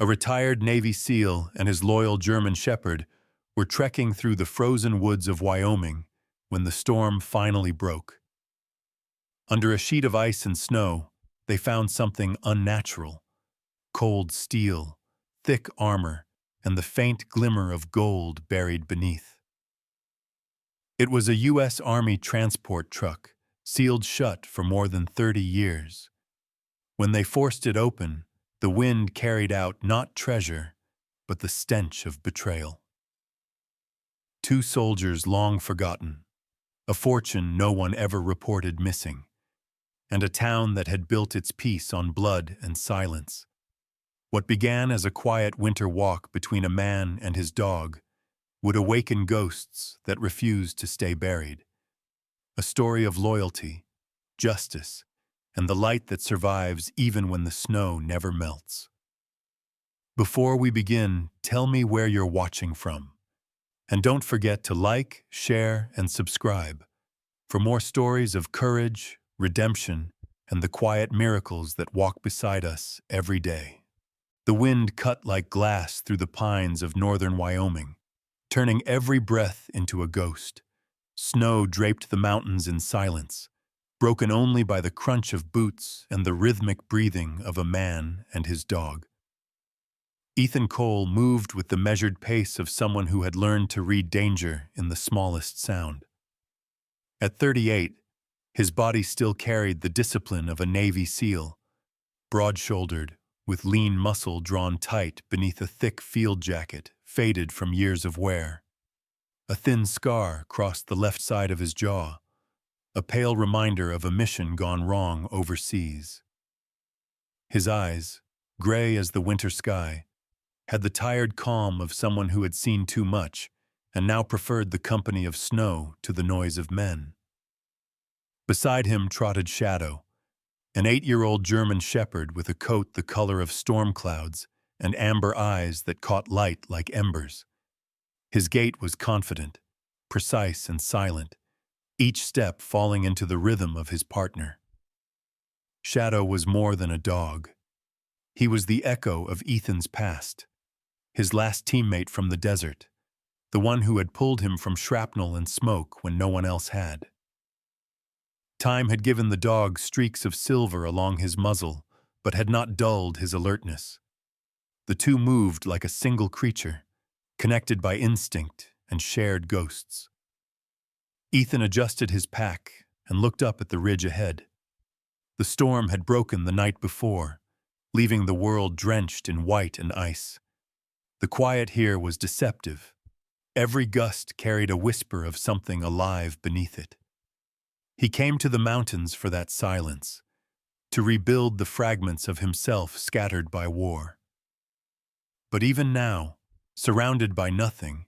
A retired Navy SEAL and his loyal German Shepherd were trekking through the frozen woods of Wyoming when the storm finally broke. Under a sheet of ice and snow, they found something unnatural: cold steel, thick armor, and the faint glimmer of gold buried beneath. It was a U.S. Army transport truck, sealed shut for more than 30 years. When they forced it open, the wind carried out not treasure, but the stench of betrayal. Two soldiers long forgotten, a fortune no one ever reported missing, and a town that had built its peace on blood and silence. What began as a quiet winter walk between a man and his dog would awaken ghosts that refused to stay buried. A story of loyalty, justice, and the light that survives even when the snow never melts. Before we begin, tell me where you're watching from. And don't forget to like, share, and subscribe for more stories of courage, redemption, and the quiet miracles that walk beside us every day. The wind cut like glass through the pines of northern Wyoming, turning every breath into a ghost. Snow draped the mountains in silence, broken only by the crunch of boots and the rhythmic breathing of a man and his dog. Ethan Cole moved with the measured pace of someone who had learned to read danger in the smallest sound. At 38, his body still carried the discipline of a Navy SEAL, broad-shouldered, with lean muscle drawn tight beneath a thick field jacket faded from years of wear. A thin scar crossed the left side of his jaw, a pale reminder of a mission gone wrong overseas. His eyes, gray as the winter sky, had the tired calm of someone who had seen too much and now preferred the company of snow to the noise of men. Beside him trotted Shadow, an 8-year-old German shepherd with a coat the color of storm clouds and amber eyes that caught light like embers. His gait was confident, precise and silent, each step falling into the rhythm of his partner. Shadow was more than a dog. He was the echo of Ethan's past, his last teammate from the desert, the one who had pulled him from shrapnel and smoke when no one else had. Time had given the dog streaks of silver along his muzzle, but had not dulled his alertness. The two moved like a single creature, connected by instinct and shared ghosts. Ethan adjusted his pack and looked up at the ridge ahead. The storm had broken the night before, leaving the world drenched in white and ice. The quiet here was deceptive. Every gust carried a whisper of something alive beneath it. He came to the mountains for that silence, to rebuild the fragments of himself scattered by war. But even now, surrounded by nothing,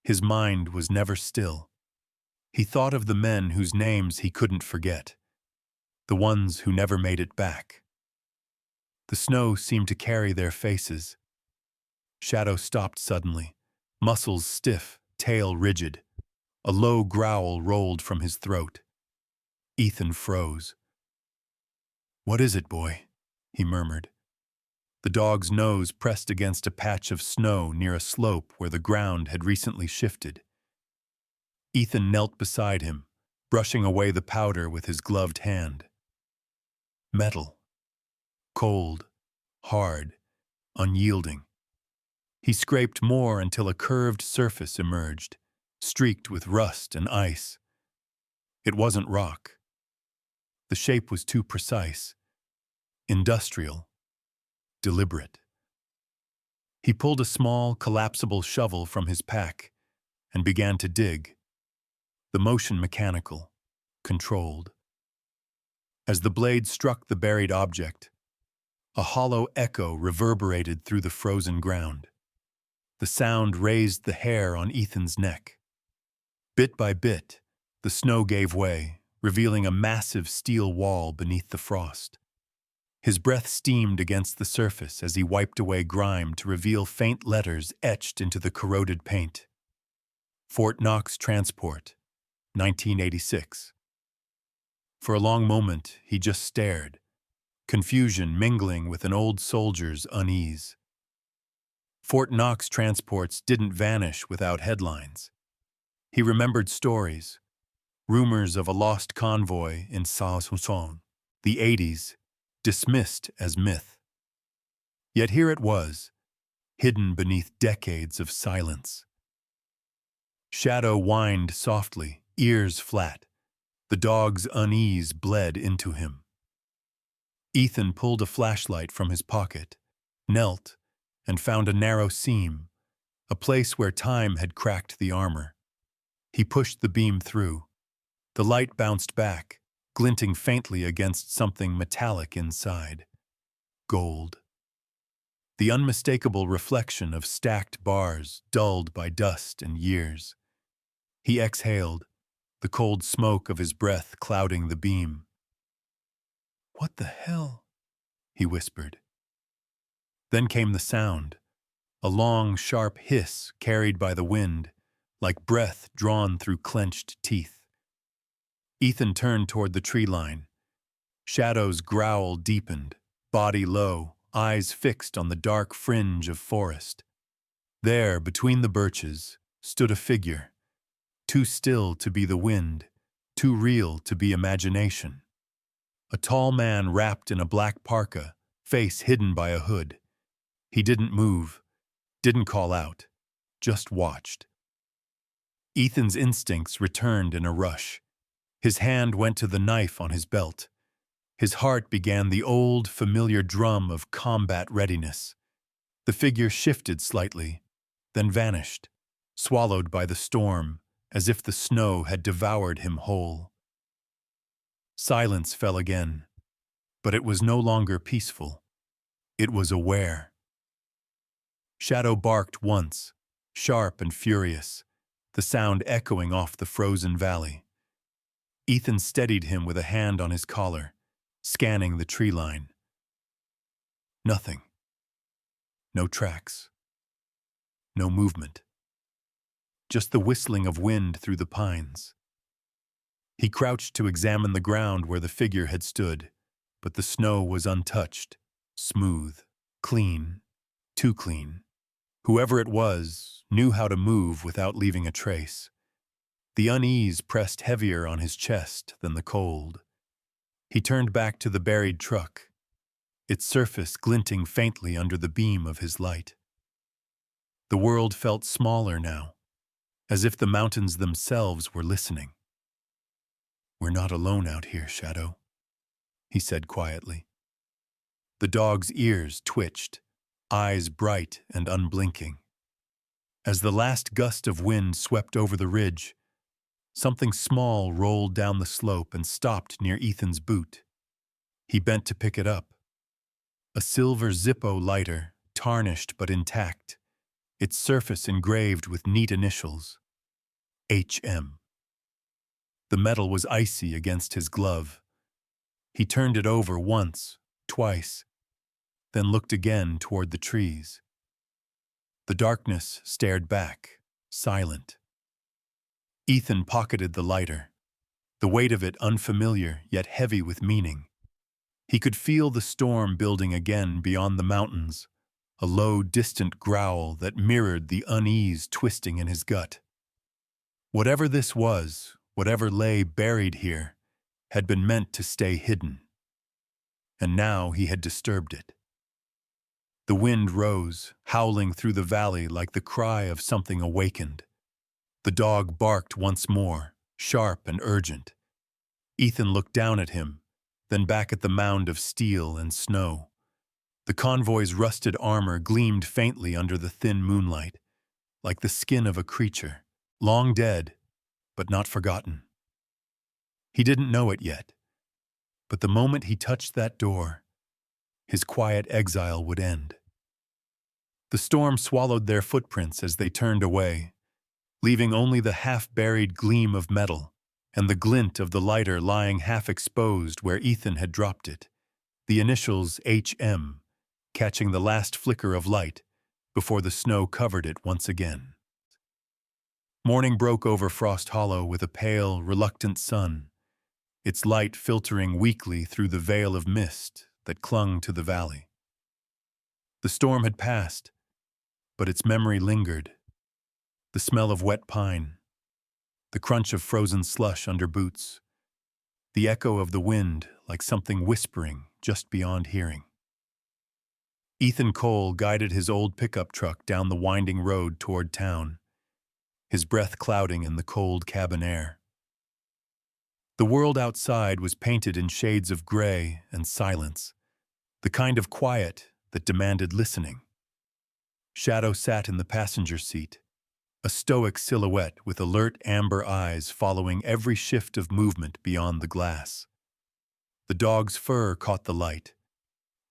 his mind was never still. He thought of the men whose names he couldn't forget, the ones who never made it back. The snow seemed to carry their faces. Shadow stopped suddenly, muscles stiff, tail rigid. A low growl rolled from his throat. Ethan froze. "What is it, boy?" he murmured. The dog's nose pressed against a patch of snow near a slope where the ground had recently shifted. Ethan knelt beside him, brushing away the powder with his gloved hand. Metal. Cold, hard, unyielding. He scraped more until a curved surface emerged, streaked with rust and ice. It wasn't rock. The shape was too precise, industrial, deliberate. He pulled a small, collapsible shovel from his pack and began to dig, the motion mechanical, controlled. As the blade struck the buried object, a hollow echo reverberated through the frozen ground. The sound raised the hair on Ethan's neck. Bit by bit, the snow gave way, revealing a massive steel wall beneath the frost. His breath steamed against the surface as he wiped away grime to reveal faint letters etched into the corroded paint. Fort Knox Transport, 1986. For a long moment, he just stared, confusion mingling with an old soldier's unease. Fort Knox transports didn't vanish without headlines. He remembered stories, rumors of a lost convoy in Saint-Saëns, the 80s, dismissed as myth. Yet here it was, hidden beneath decades of silence. Shadow whined softly, ears flat. The dog's unease bled into him. Ethan pulled a flashlight from his pocket, knelt, and found a narrow seam, a place where time had cracked the armor. He pushed the beam through. The light bounced back, glinting faintly against something metallic inside. Gold. The unmistakable reflection of stacked bars dulled by dust and years. He exhaled, the cold smoke of his breath clouding the beam. "What the hell?" he whispered. Then came the sound, a long, sharp hiss carried by the wind, like breath drawn through clenched teeth. Ethan turned toward the tree line. Shadow's growl deepened, body low, eyes fixed on the dark fringe of forest. There, between the birches, stood a figure, too still to be the wind, too real to be imagination. A tall man wrapped in a black parka, face hidden by a hood. He didn't move, didn't call out, just watched. Ethan's instincts returned in a rush. His hand went to the knife on his belt. His heart began the old, familiar drum of combat readiness. The figure shifted slightly, then vanished, swallowed by the storm, as if the snow had devoured him whole. Silence fell again, but it was no longer peaceful. It was aware. Shadow barked once, sharp and furious, the sound echoing off the frozen valley. Ethan steadied him with a hand on his collar, scanning the tree line. Nothing. No tracks. No movement. Just the whistling of wind through the pines. He crouched to examine the ground where the figure had stood, but the snow was untouched, smooth, clean, too clean. Whoever it was knew how to move without leaving a trace. The unease pressed heavier on his chest than the cold. He turned back to the buried truck, its surface glinting faintly under the beam of his light. The world felt smaller now, as if the mountains themselves were listening. "We're not alone out here, Shadow," he said quietly. The dog's ears twitched, eyes bright and unblinking. As the last gust of wind swept over the ridge, something small rolled down the slope and stopped near Ethan's boot. He bent to pick it up. A silver Zippo lighter, tarnished but intact, its surface engraved with neat initials. HM. The metal was icy against his glove. He turned it over once, twice, then looked again toward the trees. The darkness stared back, silent. Ethan pocketed the lighter, the weight of it unfamiliar yet heavy with meaning. He could feel the storm building again beyond the mountains, a low, distant growl that mirrored the unease twisting in his gut. Whatever this was, whatever lay buried here, had been meant to stay hidden. And now he had disturbed it. The wind rose, howling through the valley like the cry of something awakened. The dog barked once more, sharp and urgent. Ethan looked down at him, then back at the mound of steel and snow. The convoy's rusted armor gleamed faintly under the thin moonlight, like the skin of a creature, long dead, but not forgotten. He didn't know it yet, but the moment he touched that door, his quiet exile would end. The storm swallowed their footprints as they turned away, leaving only the half-buried gleam of metal and the glint of the lighter lying half-exposed where Ethan had dropped it, the initials HM, catching the last flicker of light before the snow covered it once again. Morning broke over Frost Hollow with a pale, reluctant sun, its light filtering weakly through the veil of mist that clung to the valley. The storm had passed, but its memory lingered. The smell of wet pine, the crunch of frozen slush under boots, the echo of the wind like something whispering just beyond hearing. Ethan Cole guided his old pickup truck down the winding road toward town, his breath clouding in the cold cabin air. The world outside was painted in shades of gray and silence, the kind of quiet that demanded listening. Shadow sat in the passenger seat, a stoic silhouette with alert amber eyes following every shift of movement beyond the glass. The dog's fur caught the light,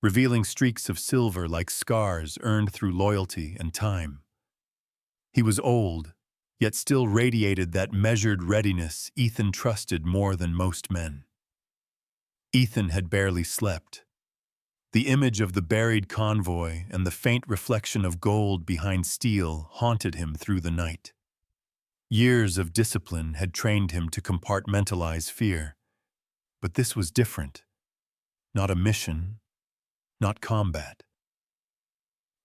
revealing streaks of silver like scars earned through loyalty and time. He was old, yet still radiated that measured readiness Ethan trusted more than most men. Ethan had barely slept. The image of the buried convoy and the faint reflection of gold behind steel haunted him through the night. Years of discipline had trained him to compartmentalize fear. But this was different. Not a mission, not combat.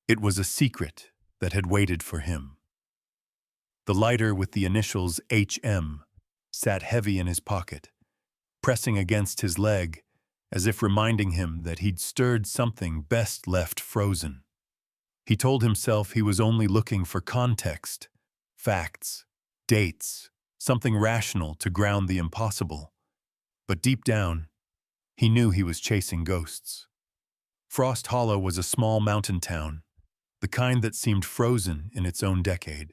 It was a secret that had waited for him. The lighter with the initials HM sat heavy in his pocket, pressing against his leg, as if reminding him that he'd stirred something best left frozen. He told himself he was only looking for context, facts, dates, something rational to ground the impossible. But deep down, he knew he was chasing ghosts. Frost Hollow was a small mountain town, the kind that seemed frozen in its own decade.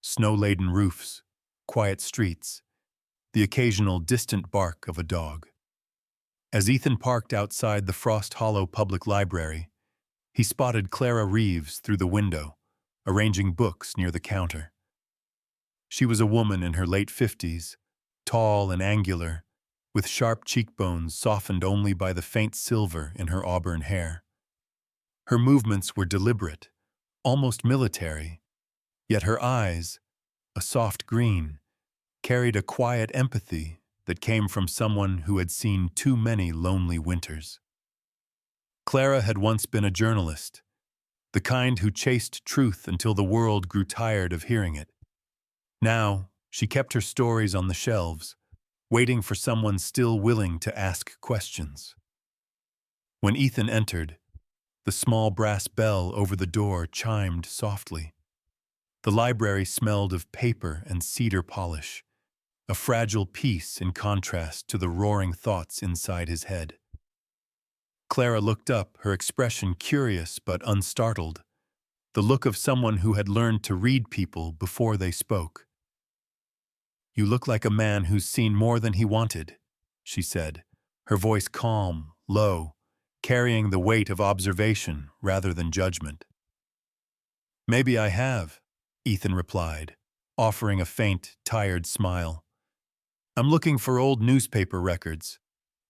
Snow-laden roofs, quiet streets, the occasional distant bark of a dog. As Ethan parked outside the Frost Hollow Public Library, he spotted Clara Reeves through the window, arranging books near the counter. She was a woman in her late 50s, tall and angular, with sharp cheekbones softened only by the faint silver in her auburn hair. Her movements were deliberate, almost military, yet her eyes, a soft green, carried a quiet empathy that came from someone who had seen too many lonely winters. Clara had once been a journalist, the kind who chased truth until the world grew tired of hearing it. Now, she kept her stories on the shelves, waiting for someone still willing to ask questions. When Ethan entered, the small brass bell over the door chimed softly. The library smelled of paper and cedar polish, a fragile piece in contrast to the roaring thoughts inside his head. Clara looked up, her expression curious but unstartled, the look of someone who had learned to read people before they spoke. "You look like a man who's seen more than he wanted," she said, her voice calm, low, carrying the weight of observation rather than judgment. "Maybe I have," Ethan replied, offering a faint, tired smile. "I'm looking for old newspaper records,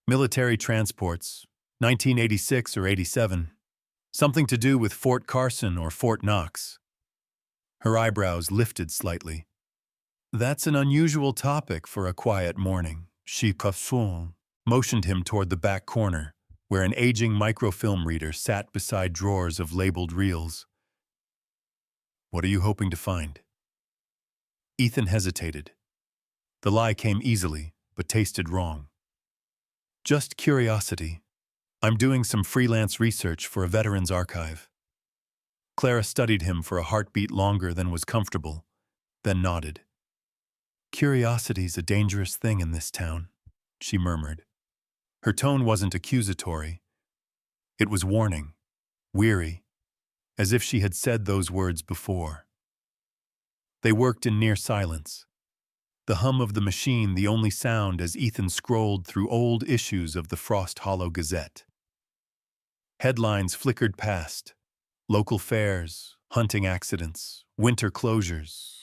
military transports, 1986 or 87, something to do with Fort Carson or Fort Knox." Her eyebrows lifted slightly. "That's an unusual topic for a quiet morning." She motioned him toward the back corner, where an aging microfilm reader sat beside drawers of labeled reels. "What are you hoping to find?" Ethan hesitated. The lie came easily, but tasted wrong. "Just curiosity. I'm doing some freelance research for a veterans archive." Clara studied him for a heartbeat longer than was comfortable, then nodded. "Curiosity's a dangerous thing in this town," she murmured. Her tone wasn't accusatory. It was warning, weary, as if she had said those words before. They worked in near silence, the hum of the machine the only sound as Ethan scrolled through old issues of the Frost Hollow Gazette. Headlines flickered past, local fairs, hunting accidents, winter closures,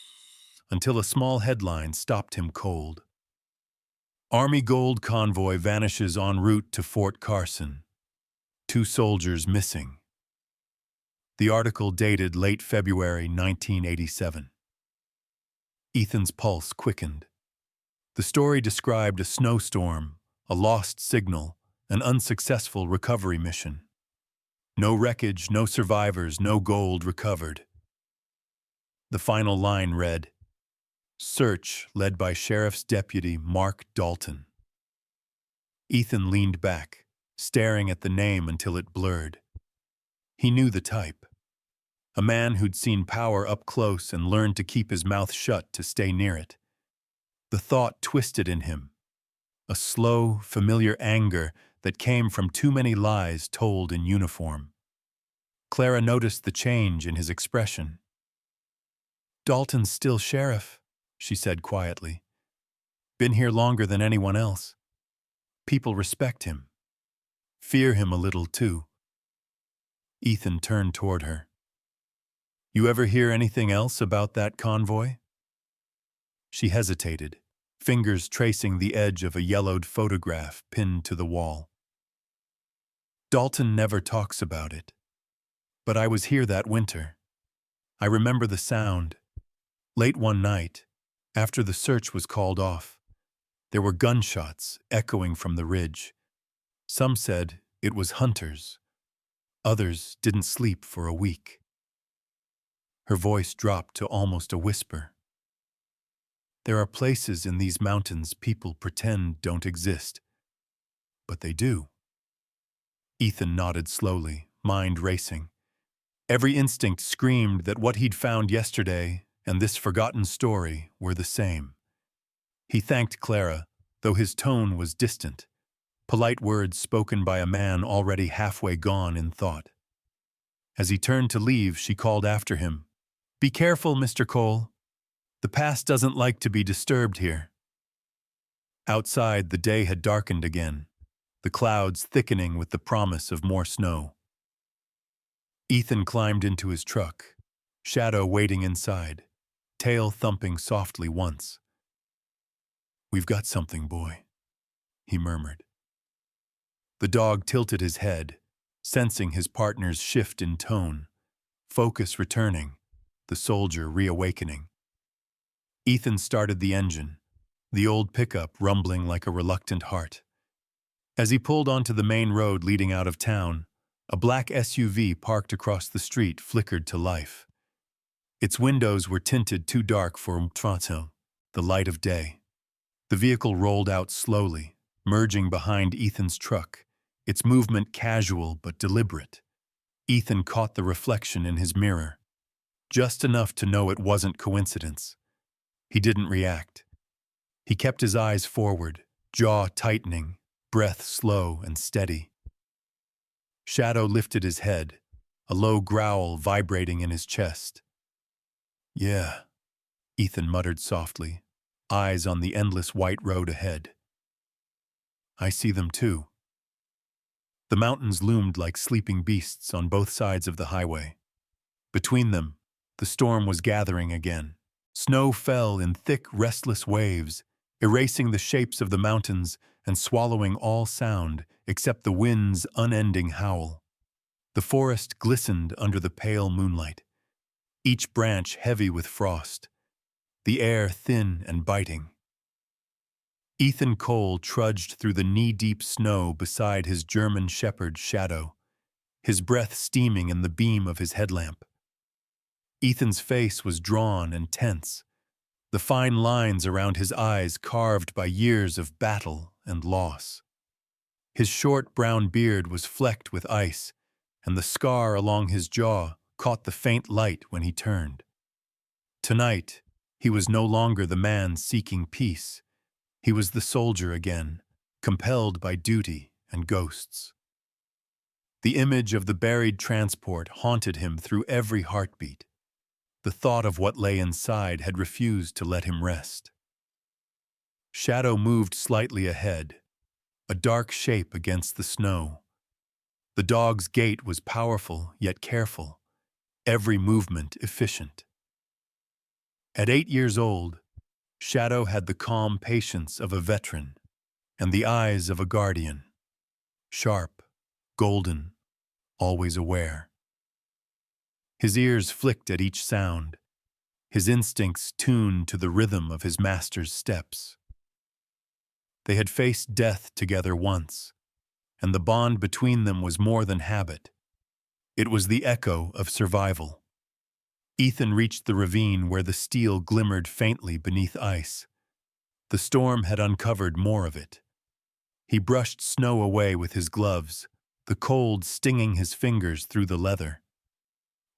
until a small headline stopped him cold. "Army Gold Convoy vanishes en route to Fort Carson. 2 soldiers missing." The article dated late February 1987. Ethan's pulse quickened. The story described a snowstorm, a lost signal, an unsuccessful recovery mission. No wreckage, no survivors, no gold recovered. The final line read, "Search led by Sheriff's Deputy Mark Dalton." Ethan leaned back, staring at the name until it blurred. He knew the type. A man who'd seen power up close and learned to keep his mouth shut to stay near it. The thought twisted in him, a slow, familiar anger that came from too many lies told in uniform. Clara noticed the change in his expression. "Dalton's still sheriff," she said quietly. "Been here longer than anyone else. People respect him. Fear him a little, too." Ethan turned toward her. "You ever hear anything else about that convoy?" She hesitated, fingers tracing the edge of a yellowed photograph pinned to the wall. "Dalton never talks about it. But I was here that winter. I remember the sound. Late one night, after the search was called off, there were gunshots echoing from the ridge. Some said it was hunters. Others didn't sleep for a week." Her voice dropped to almost a whisper. "There are places in these mountains people pretend don't exist. But they do." Ethan nodded slowly, mind racing. Every instinct screamed that what he'd found yesterday and this forgotten story were the same. He thanked Clara, though his tone was distant, polite words spoken by a man already halfway gone in thought. As he turned to leave, she called after him, "Be careful, Mr. Cole. The past doesn't like to be disturbed here." Outside, the day had darkened again, the clouds thickening with the promise of more snow. Ethan climbed into his truck, Shadow waiting inside, tail thumping softly once. "We've got something, boy," he murmured. The dog tilted his head, sensing his partner's shift in tone, focus returning, the soldier reawakening. Ethan started the engine, the old pickup rumbling like a reluctant heart. As he pulled onto the main road leading out of town, a black SUV parked across the street flickered to life. Its windows were tinted too dark for the light of day. The vehicle rolled out slowly, merging behind Ethan's truck, its movement casual but deliberate. Ethan caught the reflection in his mirror, just enough to know it wasn't coincidence. He didn't react. He kept his eyes forward, jaw tightening, breath slow and steady. Shadow lifted his head, a low growl vibrating in his chest. "Yeah," Ethan muttered softly, eyes on the endless white road ahead. "I see them too." The mountains loomed like sleeping beasts on both sides of the highway. Between them, the storm was gathering again. Snow fell in thick, restless waves, erasing the shapes of the mountains and swallowing all sound except the wind's unending howl. The forest glistened under the pale moonlight, each branch heavy with frost, the air thin and biting. Ethan Cole trudged through the knee-deep snow beside his German shepherd Shadow, his breath steaming in the beam of his headlamp. Ethan's face was drawn and tense, the fine lines around his eyes carved by years of battle and loss. His short brown beard was flecked with ice, and the scar along his jaw caught the faint light when he turned. Tonight, he was no longer the man seeking peace. He was the soldier again, compelled by duty and ghosts. The image of the buried transport haunted him through every heartbeat. The thought of what lay inside had refused to let him rest. Shadow moved slightly ahead, a dark shape against the snow. The dog's gait was powerful yet careful, every movement efficient. At 8 years old, Shadow had the calm patience of a veteran and the eyes of a guardian, sharp, golden, always aware. His ears flicked at each sound, his instincts tuned to the rhythm of his master's steps. They had faced death together once, and the bond between them was more than habit. It was the echo of survival. Ethan reached the ravine where the steel glimmered faintly beneath ice. The storm had uncovered more of it. He brushed snow away with his gloves, the cold stinging his fingers through the leather.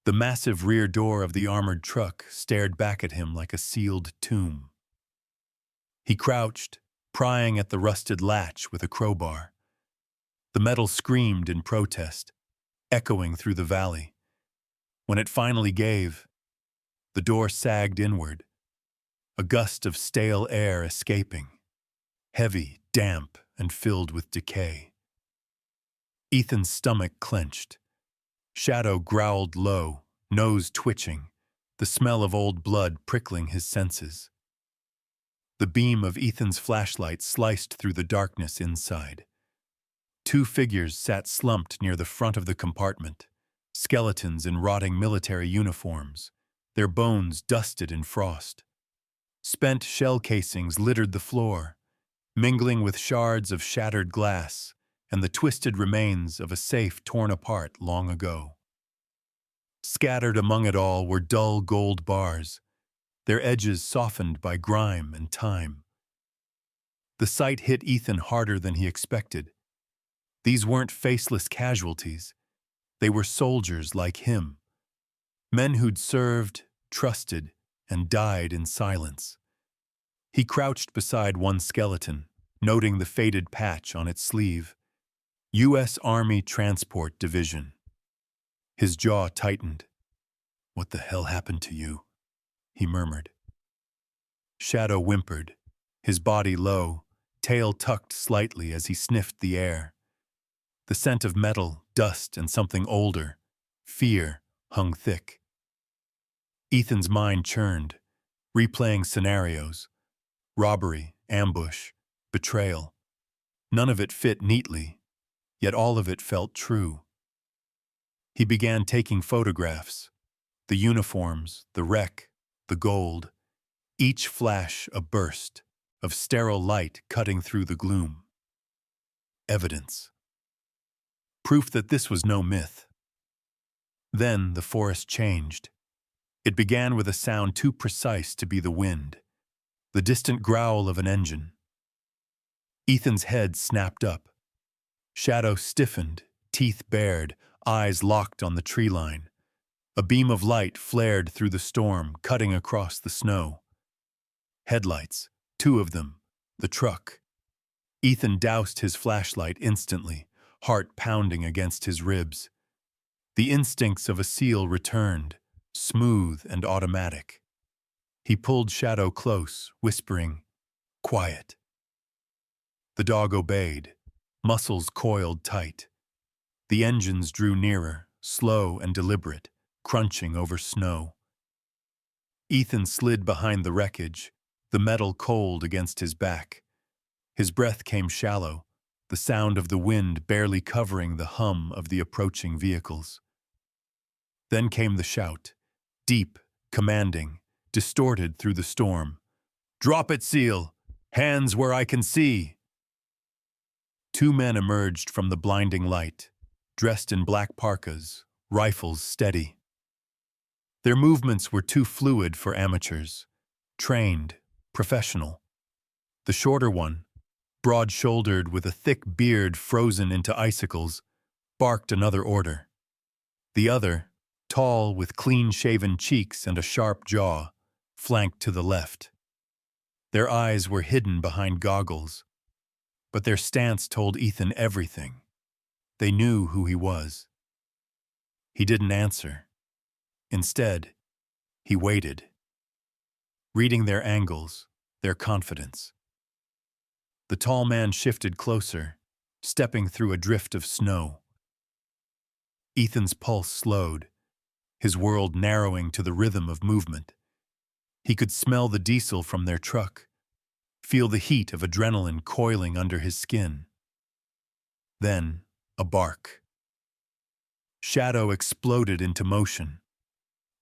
The massive rear door of the armored truck stared back at him like a sealed tomb. He crouched, prying at the rusted latch with a crowbar. The metal screamed in protest, echoing through the valley. When it finally gave, the door sagged inward, a gust of stale air escaping, heavy, damp, and filled with decay. Ethan's stomach clenched. Shadow growled low, nose twitching, the smell of old blood prickling his senses. The beam of Ethan's flashlight sliced through the darkness inside. Two figures sat slumped near the front of the compartment, skeletons in rotting military uniforms, their bones dusted in frost. Spent shell casings littered the floor, mingling with shards of shattered glass and the twisted remains of a safe torn apart long ago. Scattered among it all were dull gold bars, their edges softened by grime and time. The sight hit Ethan harder than he expected. These weren't faceless casualties. They were soldiers like him, men who'd served, trusted, and died in silence. He crouched beside one skeleton, noting the faded patch on its sleeve. U.S. Army Transport Division. His jaw tightened. "What the hell happened to you?" he murmured. Shadow whimpered, his body low, tail tucked slightly as he sniffed the air. The scent of metal, dust, and something older, fear, hung thick. Ethan's mind churned, replaying scenarios. Robbery, ambush, betrayal. None of it fit neatly, yet all of it felt true. He began taking photographs. The uniforms, the wreck, the gold. Each flash a burst of sterile light cutting through the gloom. Evidence. Proof that this was no myth. Then the forest changed. It began with a sound too precise to be the wind, the distant growl of an engine. Ethan's head snapped up. Shadow stiffened, teeth bared, eyes locked on the tree line. A beam of light flared through the storm, cutting across the snow. Headlights, two of them, the truck. Ethan doused his flashlight instantly, heart pounding against his ribs. The instincts of a SEAL returned, smooth and automatic. He pulled Shadow close, whispering, "Quiet." The dog obeyed, muscles coiled tight. The engines drew nearer, slow and deliberate, crunching over snow. Ethan slid behind the wreckage, the metal cold against his back. His breath came shallow, the sound of the wind barely covering the hum of the approaching vehicles. Then came the shout, deep, commanding, distorted through the storm. "Drop it, SEAL! Hands where I can see!" Two men emerged from the blinding light, dressed in black parkas, rifles steady. Their movements were too fluid for amateurs, trained, professional. The shorter one, broad-shouldered with a thick beard frozen into icicles, barked another order. The other, tall with clean-shaven cheeks and a sharp jaw, flanked to the left. Their eyes were hidden behind goggles, but their stance told Ethan everything. They knew who he was. He didn't answer. Instead, he waited, reading their angles, their confidence. The tall man shifted closer, stepping through a drift of snow. Ethan's pulse slowed, his world narrowing to the rhythm of movement. He could smell the diesel from their truck, feel the heat of adrenaline coiling under his skin. Then, a bark. Shadow exploded into motion.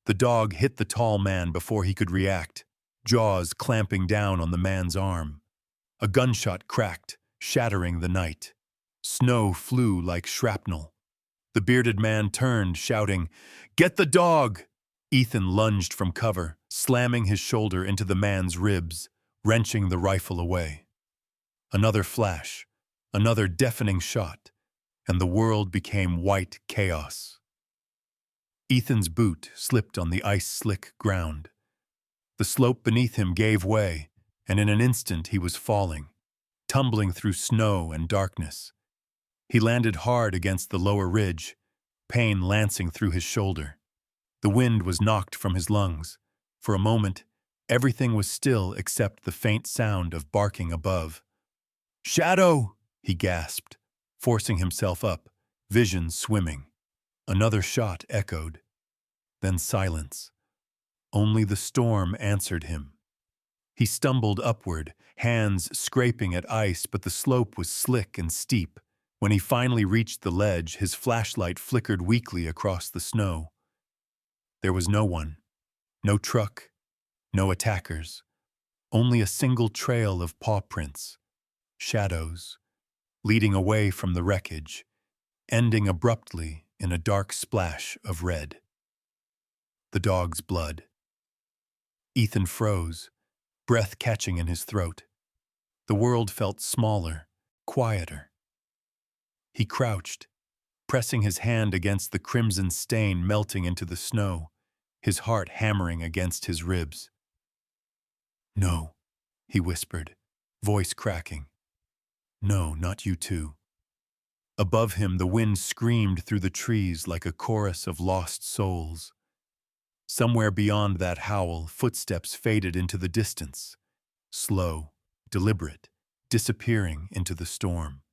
The dog hit the tall man before he could react, jaws clamping down on the man's arm. A gunshot cracked, shattering the night. Snow flew like shrapnel. The bearded man turned, shouting, "Get the dog!" Ethan lunged from cover, slamming his shoulder into the man's ribs, wrenching the rifle away. Another flash, another deafening shot, and the world became white chaos. Ethan's boot slipped on the ice-slick ground. The slope beneath him gave way, and in an instant he was falling, tumbling through snow and darkness. He landed hard against the lower ridge, pain lancing through his shoulder. The wind was knocked from his lungs. For a moment, everything was still except the faint sound of barking above. "Shadow!" he gasped, forcing himself up, vision swimming. Another shot echoed. Then silence. Only the storm answered him. He stumbled upward, hands scraping at ice, but the slope was slick and steep. When he finally reached the ledge, his flashlight flickered weakly across the snow. There was no one. No truck. No attackers. Only a single trail of paw prints. Shadows. Leading away from the wreckage, ending abruptly in a dark splash of red. The dog's blood. Ethan froze, breath catching in his throat. The world felt smaller, quieter. He crouched, pressing his hand against the crimson stain melting into the snow, his heart hammering against his ribs. "No," he whispered, voice cracking. "No, not you too." Above him, the wind screamed through the trees like a chorus of lost souls. Somewhere beyond that howl, footsteps faded into the distance, slow, deliberate, disappearing into the storm.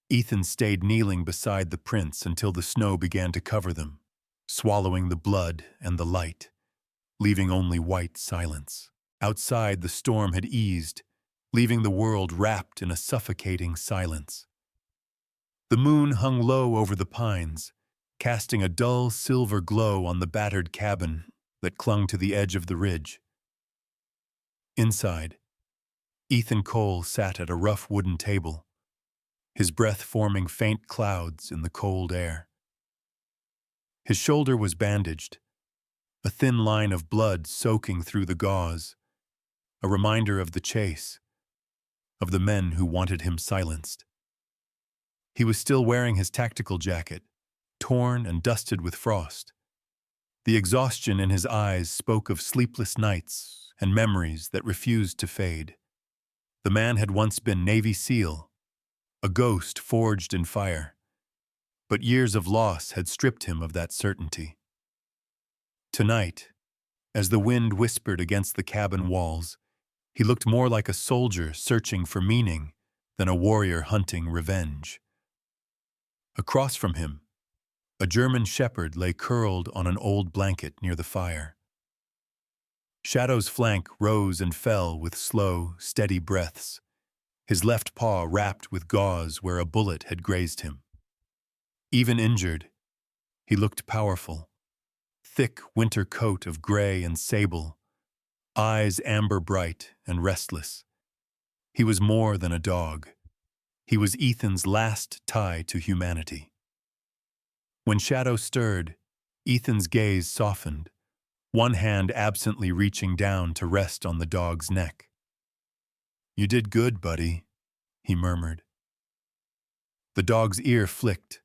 Ethan stayed kneeling beside the prints until the snow began to cover them, swallowing the blood and the light, leaving only white silence. Outside, the storm had eased, leaving the world wrapped in a suffocating silence. The moon hung low over the pines, casting a dull silver glow on the battered cabin that clung to the edge of the ridge. Inside, Ethan Cole sat at a rough wooden table, his breath forming faint clouds in the cold air. His shoulder was bandaged, a thin line of blood soaking through the gauze, a reminder of the chase, of the men who wanted him silenced. He was still wearing his tactical jacket, torn and dusted with frost. The exhaustion in his eyes spoke of sleepless nights and memories that refused to fade. The man had once been Navy SEAL, a ghost forged in fire, but years of loss had stripped him of that certainty. Tonight, as the wind whispered against the cabin walls, he looked more like a soldier searching for meaning than a warrior hunting revenge. Across from him, a German shepherd lay curled on an old blanket near the fire. Shadow's flank rose and fell with slow, steady breaths, his left paw wrapped with gauze where a bullet had grazed him. Even injured, he looked powerful. Thick winter coat of gray and sable, eyes amber bright and restless. He was more than a dog. He was Ethan's last tie to humanity. When Shadow stirred, Ethan's gaze softened, one hand absently reaching down to rest on the dog's neck. "You did good, buddy," he murmured. The dog's ear flicked,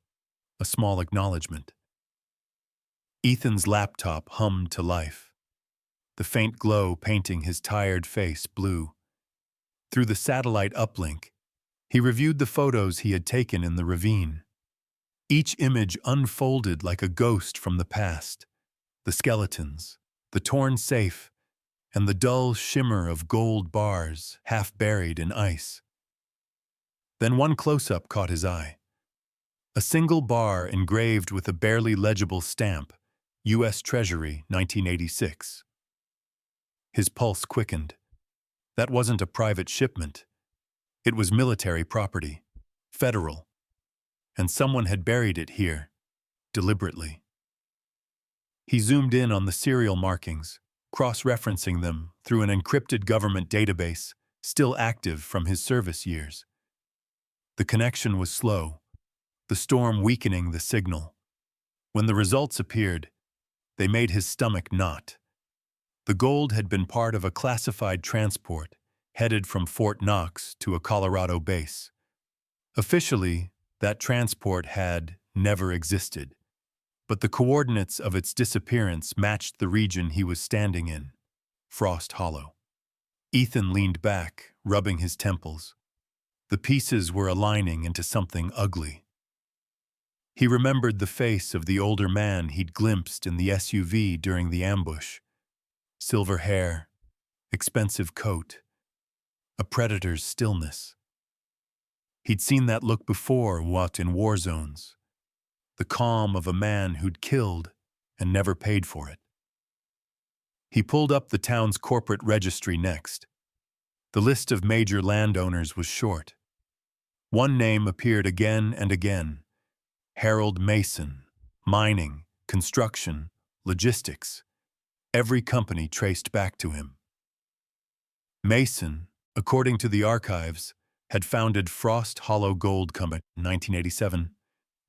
a small acknowledgement. Ethan's laptop hummed to life, the faint glow painting his tired face blue. Through the satellite uplink, he reviewed the photos he had taken in the ravine. Each image unfolded like a ghost from the past, the skeletons, the torn safe, and the dull shimmer of gold bars half buried in ice. Then one close-up caught his eye. A single bar engraved with a barely legible stamp, U.S. Treasury, 1986. His pulse quickened. That wasn't a private shipment. It was military property, federal, and someone had buried it here, deliberately. He zoomed in on the serial markings, cross-referencing them through an encrypted government database still active from his service years. The connection was slow, the storm weakening the signal. When the results appeared, They made his stomach knot. The gold had been part of a classified transport headed from Fort Knox to a Colorado base. Officially, that transport had never existed, but the coordinates of its disappearance matched the region he was standing in, Frost Hollow. Ethan leaned back, rubbing his temples. The pieces were aligning into something ugly. He remembered the face of the older man he'd glimpsed in the SUV during the ambush. Silver hair, expensive coat, a predator's stillness. He'd seen that look before, what, in war zones. The calm of a man who'd killed and never paid for it. He pulled up the town's corporate registry next. The list of major landowners was short. One name appeared again and again: Harold Mason, mining, construction, logistics. Every company traced back to him. Mason, according to the archives, had founded Frost Hollow Gold Company in 1987.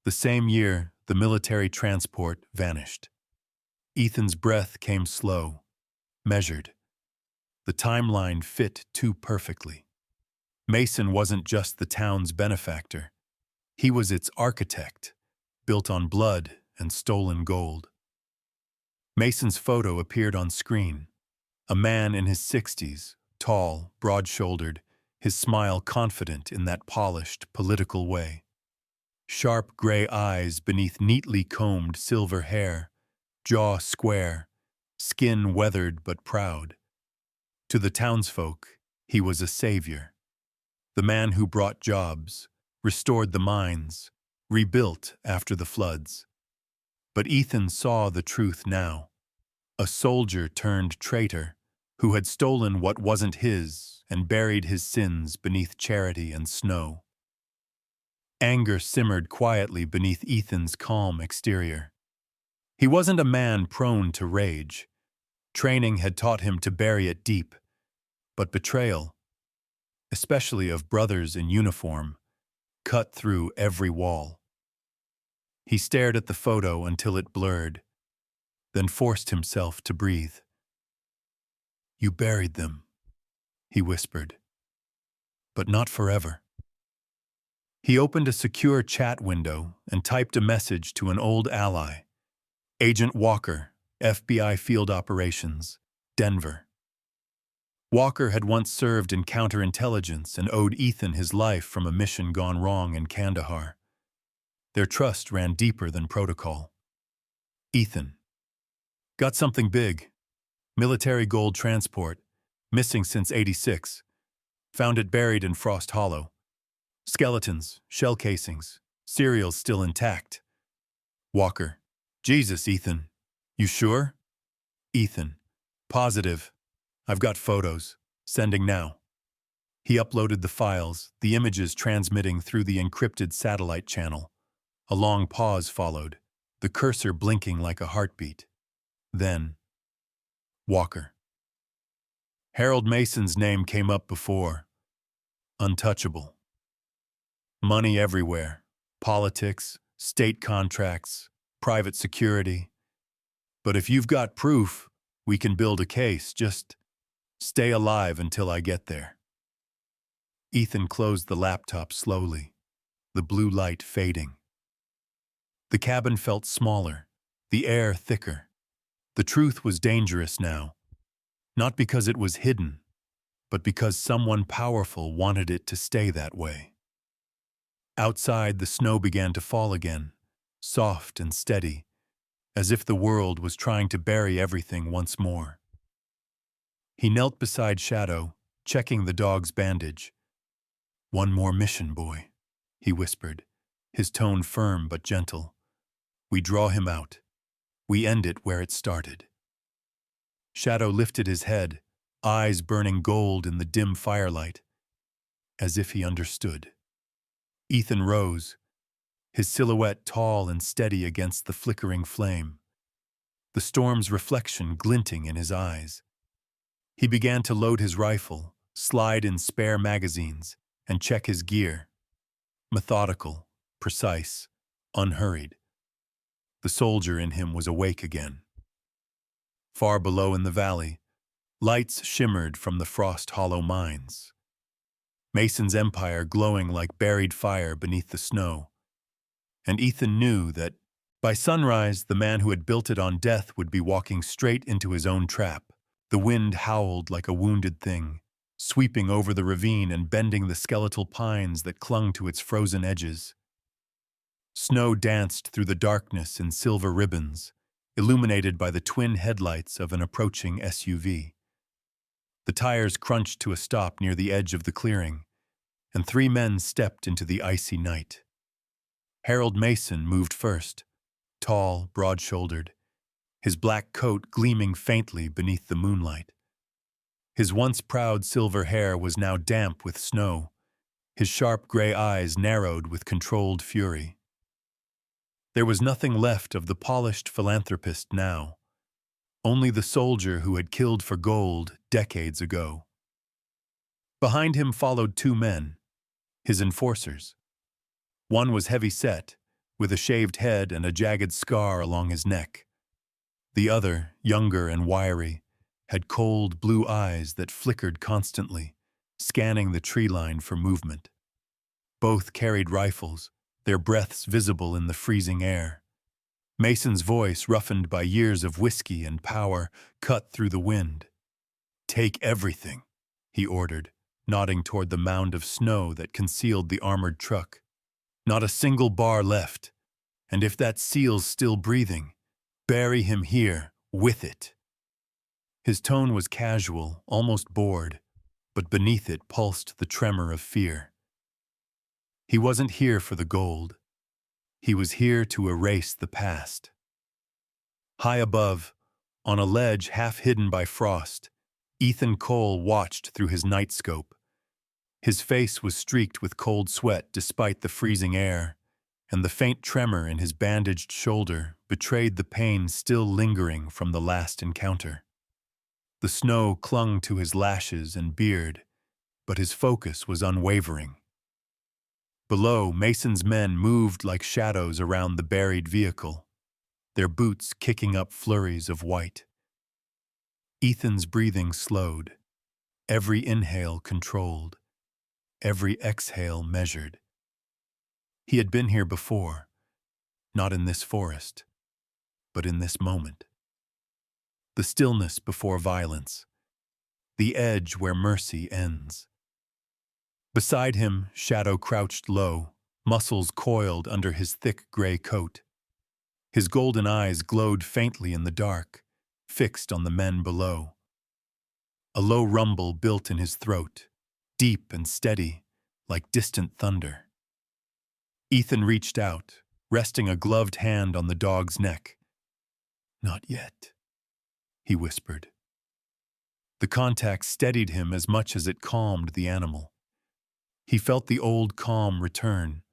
The same year, the military transport vanished. Ethan's breath came slow, measured. The timeline fit too perfectly. Mason wasn't just the town's benefactor. He was its architect, built on blood and stolen gold. Mason's photo appeared on screen. A man in his 60s, tall, broad-shouldered, his smile confident in that polished, political way. Sharp gray eyes beneath neatly combed silver hair, jaw square, skin weathered but proud. To the townsfolk, he was a savior. The man who brought jobs, restored the mines, rebuilt after the floods. But Ethan saw the truth now. A soldier turned traitor who had stolen what wasn't his and buried his sins beneath charity and snow. Anger simmered quietly beneath Ethan's calm exterior. He wasn't a man prone to rage. Training had taught him to bury it deep. But betrayal, especially of brothers in uniform, cut through every wall. He stared at the photo until it blurred, then forced himself to breathe. "You buried them," he whispered. "But not forever." He opened a secure chat window and typed a message to an old ally. Agent Walker, FBI Field Operations, Denver. Walker had once served in counterintelligence and owed Ethan his life from a mission gone wrong in Kandahar. Their trust ran deeper than protocol. Ethan. Got something big. Military gold transport. Missing since '86. Found it buried in Frost Hollow. Skeletons, shell casings, cereals still intact. Walker. Jesus, Ethan. You sure? Ethan. Positive. I've got photos. Sending now. He uploaded the files, the images transmitting through the encrypted satellite channel. A long pause followed, the cursor blinking like a heartbeat. Then, Walker. Harold Mason's name came up before. Untouchable. Money everywhere. Politics, state contracts, private security. But if you've got proof, we can build a case. Just stay alive until I get there. Ethan closed the laptop slowly, the blue light fading. The cabin felt smaller, the air thicker. The truth was dangerous now, not because it was hidden, but because someone powerful wanted it to stay that way. Outside, the snow began to fall again, soft and steady, as if the world was trying to bury everything once more. He knelt beside Shadow, checking the dog's bandage. "One more mission, boy," he whispered, his tone firm but gentle. "We draw him out. We end it where it started." Shadow lifted his head, eyes burning gold in the dim firelight, as if he understood. Ethan rose, his silhouette tall and steady against the flickering flame, the storm's reflection glinting in his eyes. He began to load his rifle, slide in spare magazines, and check his gear. Methodical, precise, unhurried. The soldier in him was awake again. Far below in the valley, lights shimmered from the frost-hollow mines. Mason's empire glowing like buried fire beneath the snow. And Ethan knew that, by sunrise, the man who had built it on death would be walking straight into his own trap. The wind howled like a wounded thing, sweeping over the ravine and bending the skeletal pines that clung to its frozen edges. Snow danced through the darkness in silver ribbons, illuminated by the twin headlights of an approaching SUV. The tires crunched to a stop near the edge of the clearing, and 3 men stepped into the icy night. Harold Mason moved first, tall, broad-shouldered, his black coat gleaming faintly beneath the moonlight. His once proud silver hair was now damp with snow, his sharp gray eyes narrowed with controlled fury. There was nothing left of the polished philanthropist now, only the soldier who had killed for gold decades ago. Behind him followed 2 men, his enforcers. One was heavy-set, with a shaved head and a jagged scar along his neck. The other, younger and wiry, had cold blue eyes that flickered constantly, scanning the tree line for movement. Both carried rifles, their breaths visible in the freezing air. Mason's voice, roughened by years of whiskey and power, cut through the wind. "Take everything," he ordered, nodding toward the mound of snow that concealed the armored truck. "Not a single bar left, and if that seal's still breathing, bury him here with it." His tone was casual, almost bored, but beneath it pulsed the tremor of fear. He wasn't here for the gold. He was here to erase the past. High above, on a ledge half hidden by frost, Ethan Cole watched through his nightscope. His face was streaked with cold sweat despite the freezing air, and the faint tremor in his bandaged shoulder betrayed the pain still lingering from the last encounter. The snow clung to his lashes and beard, but his focus was unwavering. Below, Mason's men moved like shadows around the buried vehicle, their boots kicking up flurries of white. Ethan's breathing slowed, every inhale controlled, every exhale measured. He had been here before, not in this forest, but in this moment. The stillness before violence, the edge where mercy ends. Beside him, Shadow crouched low, muscles coiled under his thick gray coat. His golden eyes glowed faintly in the dark, fixed on the men below. A low rumble built in his throat, deep and steady, like distant thunder. Ethan reached out, resting a gloved hand on the dog's neck. "Not yet," he whispered. The contact steadied him as much as it calmed the animal. He felt the old calm return,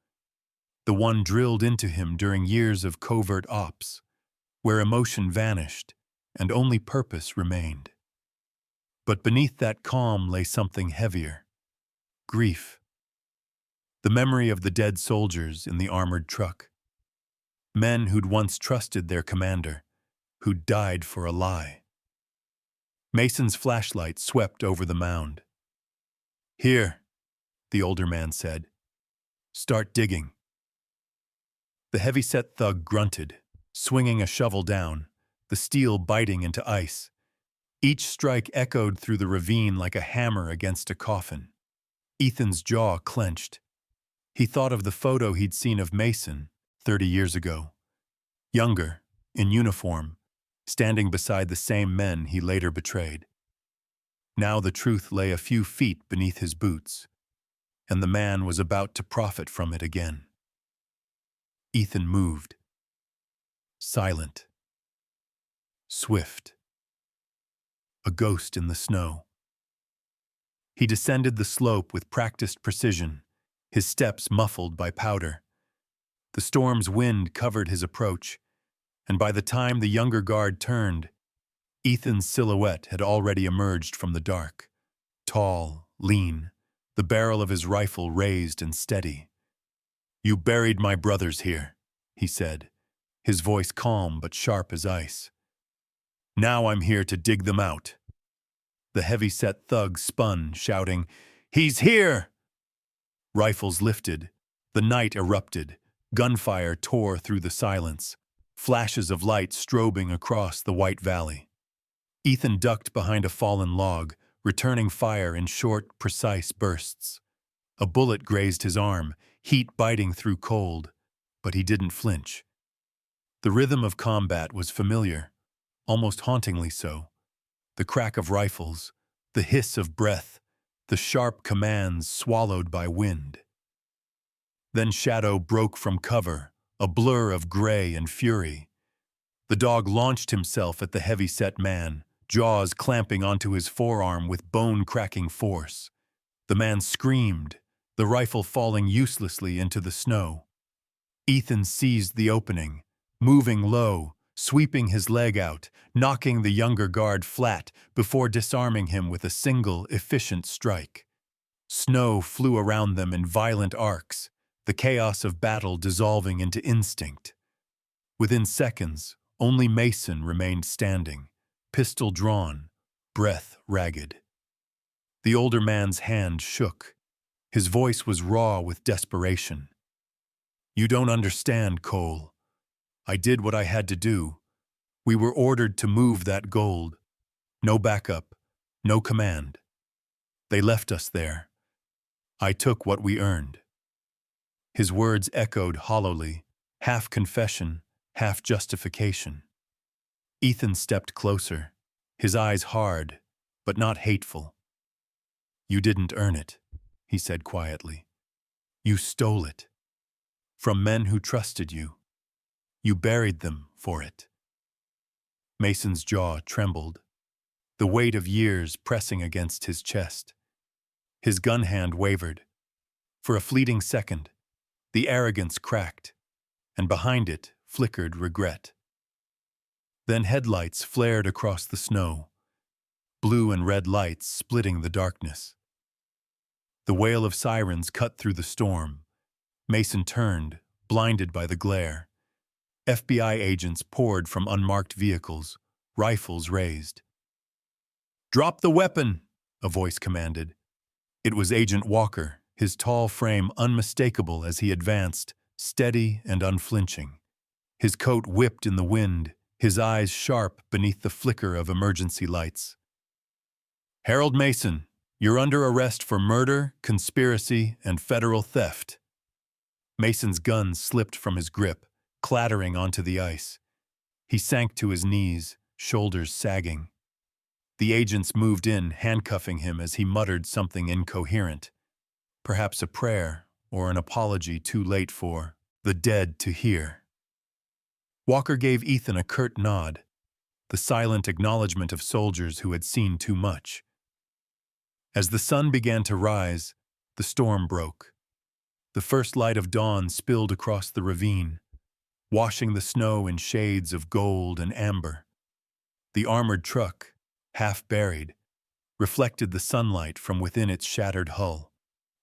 the one drilled into him during years of covert ops, where emotion vanished and only purpose remained. But beneath that calm lay something heavier: grief. The memory of the dead soldiers in the armored truck. Men who'd once trusted their commander, who'd died for a lie. Mason's flashlight swept over the mound. "Here," the older man said. "Start digging." The heavy-set thug grunted, swinging a shovel down, the steel biting into ice. Each strike echoed through the ravine like a hammer against a coffin. Ethan's jaw clenched. He thought of the photo he'd seen of Mason 30 years ago. Younger, in uniform, standing beside the same men he later betrayed. Now the truth lay a few feet beneath his boots, and the man was about to profit from it again. Ethan moved. Silent. Swift. A ghost in the snow. He descended the slope with practiced precision, his steps muffled by powder. The storm's wind covered his approach, and by the time the younger guard turned, Ethan's silhouette had already emerged from the dark. Tall, lean, the barrel of his rifle raised and steady. "You buried my brothers here," he said, his voice calm but sharp as ice. Now I'm here to dig them out." The heavy-set thug spun, shouting, "He's here!" Rifles lifted. The night erupted. Gunfire tore through the silence, flashes of light strobing across the white valley. Ethan ducked behind a fallen log, returning fire in short, precise bursts. A bullet grazed his arm, heat biting through cold, but he didn't flinch. The rhythm of combat was familiar, almost hauntingly so. The crack of rifles, the hiss of breath, the sharp commands swallowed by wind. Then shadow broke from cover, a blur of gray and fury. The dog launched himself at the heavy-set man, jaws clamping onto his forearm with bone-cracking force. The man screamed, the rifle falling uselessly into the snow. Ethan seized the opening, moving low, sweeping his leg out, knocking the younger guard flat before disarming him with a single, efficient strike. Snow flew around them in violent arcs, the chaos of battle dissolving into instinct. Within seconds, only Mason remained standing, pistol drawn, breath ragged. The older man's hand shook. His voice was raw with desperation. "You don't understand, Cole. I did what I had to do. We were ordered to move that gold. No backup, no command. They left us there. I took what we earned." His words echoed hollowly, half confession, half justification. Ethan stepped closer, his eyes hard, but not hateful. "You didn't earn it," he said quietly. "You stole it. From men who trusted you. You buried them for it." Mason's jaw trembled, the weight of years pressing against his chest. His gun hand wavered. For a fleeting second, the arrogance cracked, and behind it flickered regret. Then headlights flared across the snow, blue and red lights splitting the darkness. The wail of sirens cut through the storm. Mason turned, blinded by the glare. FBI agents poured from unmarked vehicles, rifles raised. "Drop the weapon," a voice commanded. It was Agent Walker, his tall frame unmistakable as he advanced, steady and unflinching. His coat whipped in the wind, his eyes sharp beneath the flicker of emergency lights. "Harold Mason, you're under arrest for murder, conspiracy, and federal theft." Mason's gun slipped from his grip, clattering onto the ice. He sank to his knees, shoulders sagging. The agents moved in, handcuffing him as he muttered something incoherent. Perhaps a prayer or an apology too late for the dead to hear. Walker gave Ethan a curt nod, the silent acknowledgement of soldiers who had seen too much. As the sun began to rise, the storm broke. The first light of dawn spilled across the ravine, washing the snow in shades of gold and amber. The armored truck, half buried, reflected the sunlight from within its shattered hull,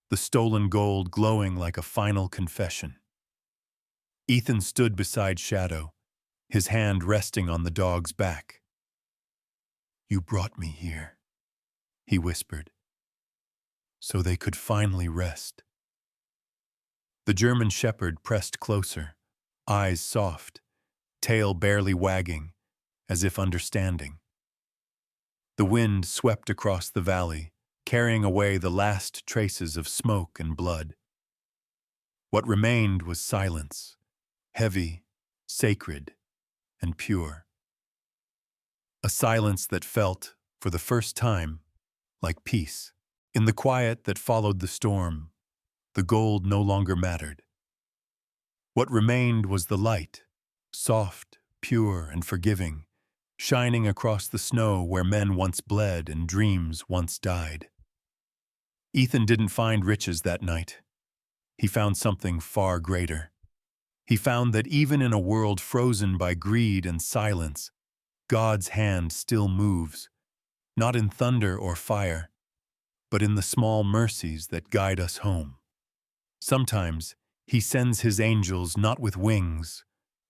the stolen gold glowing like a final confession. Ethan stood beside Shadow, his hand resting on the dog's back. "You brought me here," he whispered, "so they could finally rest." The German shepherd pressed closer, eyes soft, tail barely wagging, as if understanding. The wind swept across the valley, carrying away the last traces of smoke and blood. What remained was silence, heavy, sacred, and pure. A silence that felt, for the first time, like peace. In the quiet that followed the storm, the gold no longer mattered. What remained was the light, soft, pure, and forgiving, shining across the snow where men once bled and dreams once died. Ethan didn't find riches that night. He found something far greater. He found that even in a world frozen by greed and silence, God's hand still moves, not in thunder or fire, but in the small mercies that guide us home. Sometimes he sends his angels not with wings,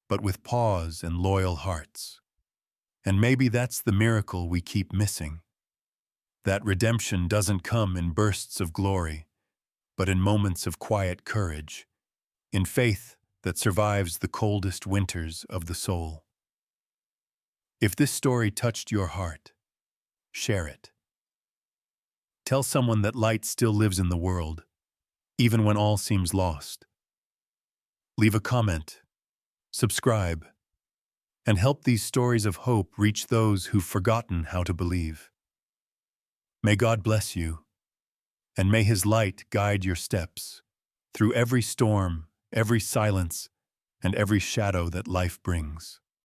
but with paws and loyal hearts. And maybe that's the miracle we keep missing. That redemption doesn't come in bursts of glory, but in moments of quiet courage, in faith that survives the coldest winters of the soul. If this story touched your heart, share it. Tell someone that light still lives in the world, even when all seems lost. Leave a comment, subscribe, and help these stories of hope reach those who've forgotten how to believe. May God bless you, and may His light guide your steps through every storm, every silence, and every shadow that life brings.